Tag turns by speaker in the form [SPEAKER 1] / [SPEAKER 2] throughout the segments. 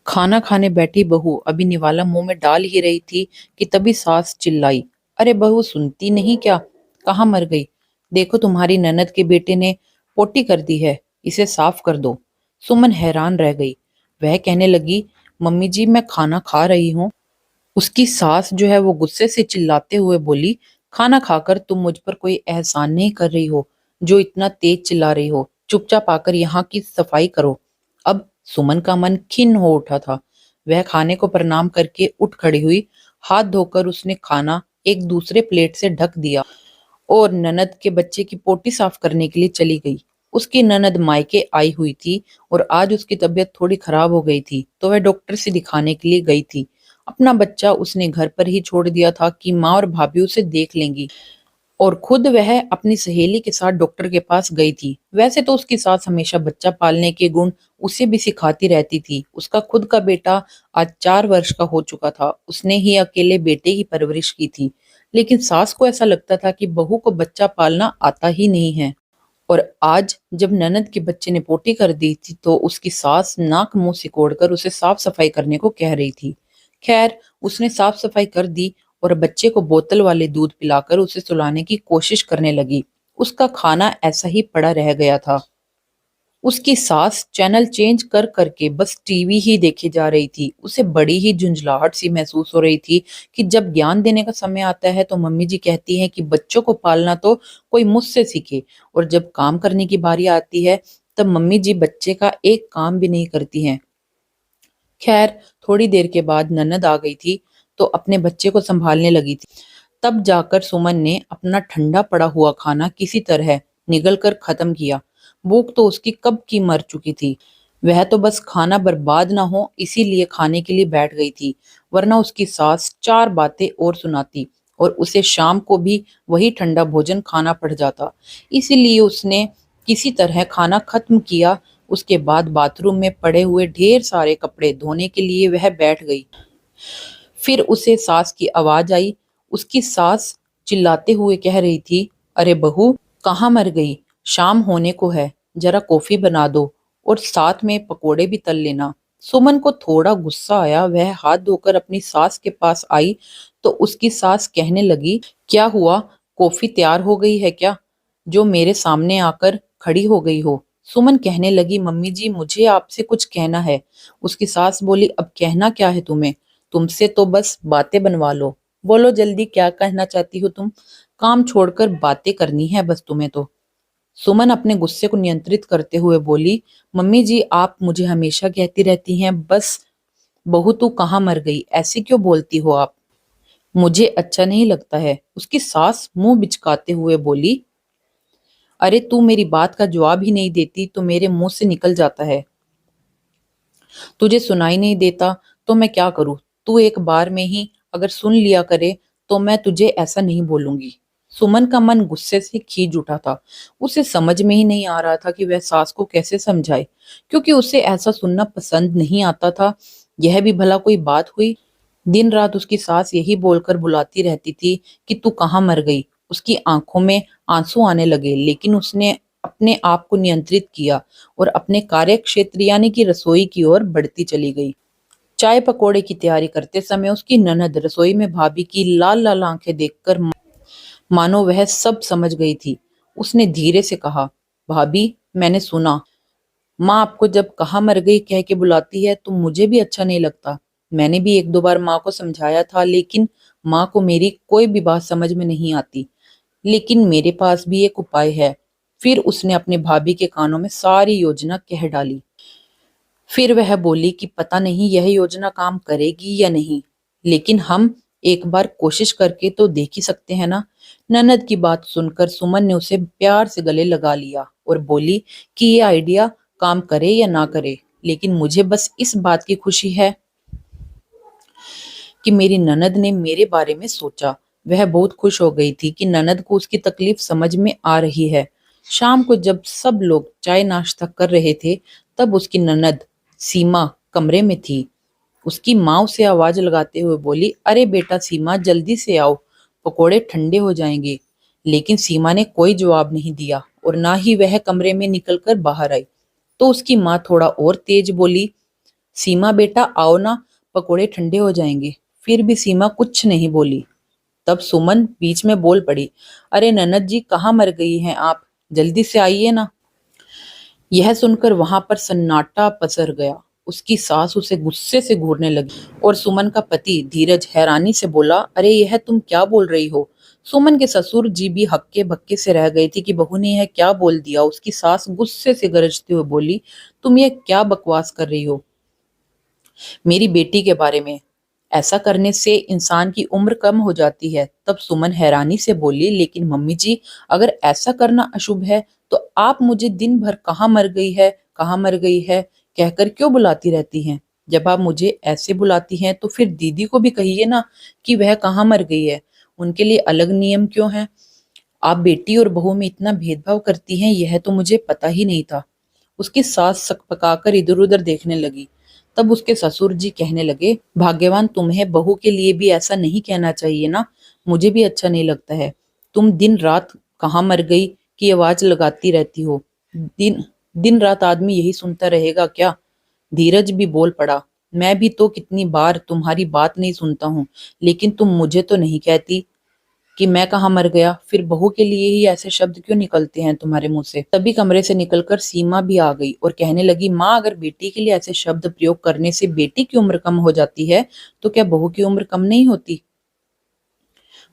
[SPEAKER 1] खाना खाने बैठी बहू अभी निवाला मुंह में डाल ही रही थी कि तभी सास चिल्लाई। अरे बहू सुनती नहीं क्या? कहाँ मर गई? देखो तुम्हारी ननद के बेटे ने पोटी कर दी है, इसे साफ कर दो। सुमन हैरान रह गई। वह कहने लगी, मम्मी जी मैं खाना खा रही हूँ। उसकी सास जो है वो गुस्से से चिल्लाते हुए बोली, खाना खाकर तुम मुझ पर कोई एहसान नहीं कर रही हो जो इतना तेज चिल्ला रही हो। चुपचाप आकर यहाँ की सफाई करो। अब सुमन का मन खिन्न हो उठा था। वह खाने को प्रणाम करके उठ खड़ी हुई। हाथ धोकर उसने खाना एक दूसरे प्लेट से ढक दिया और ननद के बच्चे की पोटी साफ करने के लिए चली गई। उसकी ननद मायके आई हुई थी और आज उसकी तबीयत थोड़ी खराब हो गई थी, तो वह डॉक्टर से दिखाने के लिए गई थी। अपना बच्चा उसने घर पर ही छोड़ दिया था कि माँ और भाभी उसे देख लेंगी, और खुद वह अपनी सहेली के साथ डॉक्टर के पास गई थी। वैसे तो उसकी सास हमेशा बच्चा पालने के गुण उसे भी सिखाती रहती थी। उसका खुद का बेटा आज 4 वर्ष का हो चुका था। उसने ही अकेले बेटे की परवरिश की थी, लेकिन सास को ऐसा लगता था कि बहू को बच्चा पालना आता ही नहीं है। और आज जब ननद के बच्चे ने पोटी कर दी थी तो उसकी सास नाक मुंह सिकोड़कर उसे साफ सफाई करने को कह रही थी। खैर, उसने साफ सफाई कर दी और बच्चे को बोतल वाले दूध पिलाकर उसे सुलाने की कोशिश करने लगी। उसका खाना ऐसा ही पड़ा रह गया था। उसकी सास चैनल चेंज कर करके बस टीवी ही देखे जा रही थी। उसे बड़ी ही झुंझलाहट सी महसूस हो रही थी कि जब ज्ञान देने का समय आता है तो मम्मी जी कहती हैं कि बच्चों को पालना तो कोई मुझसे सीखे, और जब काम करने की बारी आती है तब मम्मी जी बच्चे का एक काम भी नहीं करती हैं। खैर, थोड़ी देर के बाद ननद आ गई थी तो अपने बच्चे को संभालने लगी थी। तब जाकर सुमन ने अपना ठंडा पड़ा हुआ खाना किसी तरह निगल कर खत्म किया। भूख तो उसकी कब की मर चुकी थी। वह तो बस खाना बर्बाद ना हो इसीलिए खाने के लिए बैठ गई थी, वरना उसकी सास चार बातें और सुनाती और उसे शाम को भी वही ठंडा भोजन खाना पड़ जाता। इसीलिए उसने किसी तरह खाना खत्म किया। उसके बाद बाथरूम में पड़े हुए ढेर सारे कपड़े धोने के लिए वह बैठ गई। फिर उसे सास की आवाज आई। उसकी सास चिल्लाते हुए कह रही थी, अरे बहू, कहाँ मर गई? शाम होने को है, जरा कॉफी बना दो और साथ में पकोड़े भी तल लेना। सुमन को थोड़ा गुस्सा आया। वह हाथ धोकर अपनी सास के पास आई तो उसकी सास कहने लगी, क्या हुआ? कॉफी तैयार हो गई है क्या, जो मेरे सामने आकर खड़ी हो गई हो? सुमन कहने लगी, मम्मी जी मुझे आपसे कुछ कहना है। उसकी सास बोली, अब कहना क्या है तुम्हें? तुमसे तो बस बातें बनवा लो। बोलो जल्दी, क्या कहना चाहती हो तुम? काम छोड़कर बातें करनी है बस तुम्हें तो। सुमन अपने गुस्से को नियंत्रित करते हुए बोली, मम्मी जी आप मुझे हमेशा कहती रहती हैं बस बहू तू कहाँ मर गई, ऐसे क्यों बोलती हो आप? मुझे अच्छा नहीं लगता है। उसकी सास मुंह बिचकाते हुए बोली, अरे तू मेरी बात का जवाब ही नहीं देती तो मेरे मुंह से निकल जाता है। तुझे सुनाई नहीं देता तो मैं क्या करूं? तू एक बार में ही अगर सुन लिया करे तो मैं तुझे ऐसा नहीं बोलूंगी। सुमन का मन गुस्से से खींच उठा था। उसे समझ में ही नहीं आ रहा था कि वह सास को कैसे समझाए, क्योंकि उसे ऐसा सुनना पसंद नहीं आता था। यह भी भला कोई बात हुई? दिन रात उसकी सास यही बोलकर बुलाती रहती थी कि तू कहाँ मर गई। उसकी आंखों में आंसू आने लगे, लेकिन उसने अपने आप को नियंत्रित किया और अपने कार्य क्षेत्र यानी कि रसोई की ओर बढ़ती चली गई। चाय पकोड़े की तैयारी करते समय उसकी ननद रसोई में भाभी की लाल लाल आंखें देखकर मानो वह सब समझ गई थी। उसने धीरे से कहा, भाभी मैंने सुना, माँ आपको जब कहाँ मर गई कह के बुलाती है तो मुझे भी अच्छा नहीं लगता। मैंने भी एक दो बार माँ को समझाया था, लेकिन माँ को मेरी कोई भी बात समझ में नहीं आती। लेकिन मेरे पास भी एक उपाय है। फिर उसने अपने भाभी के कानों में सारी योजना कह डाली। फिर वह बोली कि पता नहीं यह योजना काम करेगी या नहीं, लेकिन हम एक बार कोशिश करके तो देख ही सकते हैं ना। ननद की बात सुनकर सुमन ने उसे प्यार से गले लगा लिया और बोली कि ये आइडिया काम करे या ना करे, लेकिन मुझे बस इस बात की खुशी है कि मेरी ननद ने मेरे बारे में सोचा। वह बहुत खुश हो गई थी कि ननद को उसकी तकलीफ समझ में आ रही है। शाम को जब सब लोग चाय नाश्ता कर रहे थे तब उसकी ननद सीमा कमरे में थी। उसकी माँ उसे आवाज लगाते हुए बोली, अरे बेटा सीमा जल्दी से आओ, पकोड़े ठंडे हो जाएंगे। लेकिन सीमा ने कोई जवाब नहीं दिया और ना ही वह कमरे में निकलकर बाहर आई। तो उसकी माँ थोड़ा और तेज बोली, सीमा बेटा आओ ना, पकोड़े ठंडे हो जाएंगे। फिर भी सीमा कुछ नहीं बोली। तब सुमन बीच में बोल पड़ी, अरे ननद जी कहाँ मर गई हैं आप, जल्दी से आइए ना। यह सुनकर वहां पर सन्नाटा पसर गया। उसकी सास उसे गुस्से से घूरने लगी और सुमन का पति धीरज हैरानी से बोला, अरे यह तुम क्या बोल रही हो। सुमन के ससुर जी भी हक्के बक्के से रह गए थे कि बहू ने यह क्या बोल दिया। उसकी सास गुस्से से गरजते हुए बोली, तुम यह क्या बकवास कर रही हो मेरी बेटी के बारे में। ऐसा करने से इंसान की उम्र कम हो जाती है। तब सुमन हैरानी से बोली, लेकिन मम्मी जी अगर ऐसा करना अशुभ है तो आप मुझे दिन भर कहाँ मर गई है, कहाँ मर गई है कहकर क्यों बुलाती रहती हैं। जब आप मुझे ऐसे बुलाती हैं तो फिर दीदी को भी कहिए ना कि वह कहाँ मर गई है। उनके लिए अलग नियम क्यों है। आप बेटी और बहू में इतना भेदभाव करती हैं, यह तो मुझे पता ही नहीं था। उसकी सास सकपकाकर इधर उधर देखने लगी। तब उसके ससुर जी कहने लगे, भाग्यवान तुम्हें, बहू के लिए भी ऐसा नहीं कहना चाहिए ना। मुझे भी अच्छा नहीं लगता है। तुम दिन रात कहाँ मर गई की आवाज लगाती रहती हो। दिन दिन रात आदमी यही सुनता रहेगा क्या। धीरज भी बोल पड़ा, मैं भी तो कितनी बार तुम्हारी बात नहीं सुनता हूँ, लेकिन तुम मुझे तो नहीं कहती कि मैं कहाँ मर गया। फिर बहू के लिए ही ऐसे शब्द क्यों निकलते हैं तुम्हारे मुंह से। तभी कमरे से निकलकर सीमा भी आ गई और कहने लगी, माँ अगर बेटी के लिए ऐसे शब्द प्रयोग करने से बेटी की उम्र कम हो जाती है तो क्या बहू की उम्र कम नहीं होती।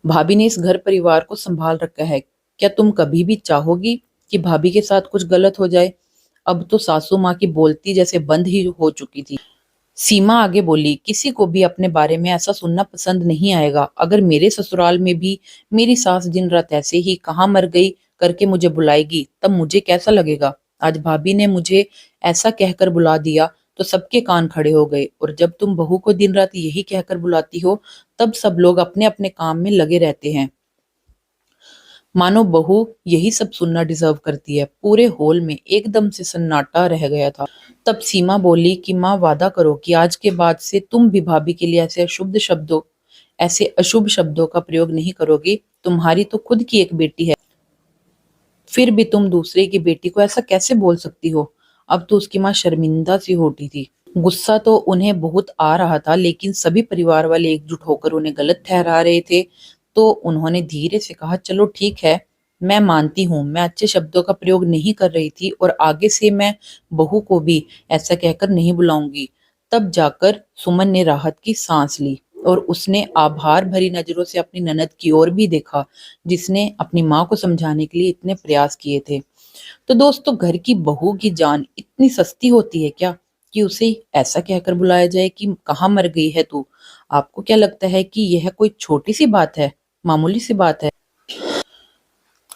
[SPEAKER 1] भाभी ने इस घर परिवार को संभाल रखा है, क्या तुम कभी भी चाहोगी कि भाभी के साथ कुछ गलत हो जाए। अब तो सासू माँ की बोलती जैसे बंद ही हो चुकी थी। सीमा आगे बोली, किसी को भी अपने बारे में ऐसा सुनना पसंद नहीं आएगा। अगर मेरे ससुराल में भी मेरी सास दिन रात ऐसे ही कहाँ मर गई करके मुझे बुलाएगी तब मुझे कैसा लगेगा। आज भाभी ने मुझे ऐसा कहकर बुला दिया तो सबके कान खड़े हो गए, और जब तुम बहू को दिन रात यही कहकर बुलाती हो तब सब लोग अपने अपने काम में लगे रहते हैं। मानो बहू यही सब सुनना डिजर्व करती है। पूरे हॉल में एकदम से सन्नाटा रह गया था। तब सीमा बोली कि माँ वादा करो कि आज के बाद से तुम भी भाभी के लिए ऐसे अशुभ शब्दों का प्रयोग नहीं करोगी। तुम्हारी तो खुद की एक बेटी है, फिर भी तुम दूसरे की बेटी को ऐसा कैसे बोल सकती हो। अब तो उसकी माँ शर्मिंदा सी हो उठी थी। गुस्सा तो उन्हें बहुत आ रहा था, लेकिन सभी परिवार वाले एकजुट होकर उन्हें गलत ठहरा रहे थे। तो उन्होंने धीरे से कहा, चलो ठीक है, मैं मानती हूँ मैं अच्छे शब्दों का प्रयोग नहीं कर रही थी और आगे से मैं बहू को भी ऐसा कहकर नहीं बुलाऊंगी। तब जाकर सुमन ने राहत की सांस ली और उसने आभार भरी नजरों से अपनी ननद की ओर भी देखा, जिसने अपनी माँ को समझाने के लिए इतने प्रयास किए थे। तो दोस्तों, घर की बहू की जान इतनी सस्ती होती है क्या कि उसे ऐसा कहकर बुलाया जाए कि कहाँ मर गई है तू। आपको क्या लगता है कि यह कोई छोटी सी बात है, मामूली सी बात है।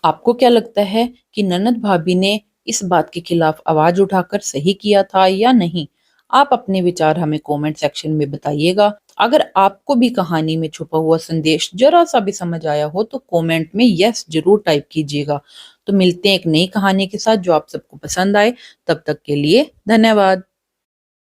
[SPEAKER 1] आपको क्या लगता है कि ननद भाभी ने इस बात के खिलाफ आवाज उठाकर सही किया था या नहीं। आप अपने विचार हमें कमेंट सेक्शन में बताइएगा। अगर आपको भी कहानी में छुपा हुआ संदेश जरा सा भी समझ आया हो तो कमेंट में यस जरूर टाइप कीजिएगा। तो मिलते हैं एक नई कहानी के साथ जो आप सबको पसंद आए। तब तक के लिए धन्यवाद।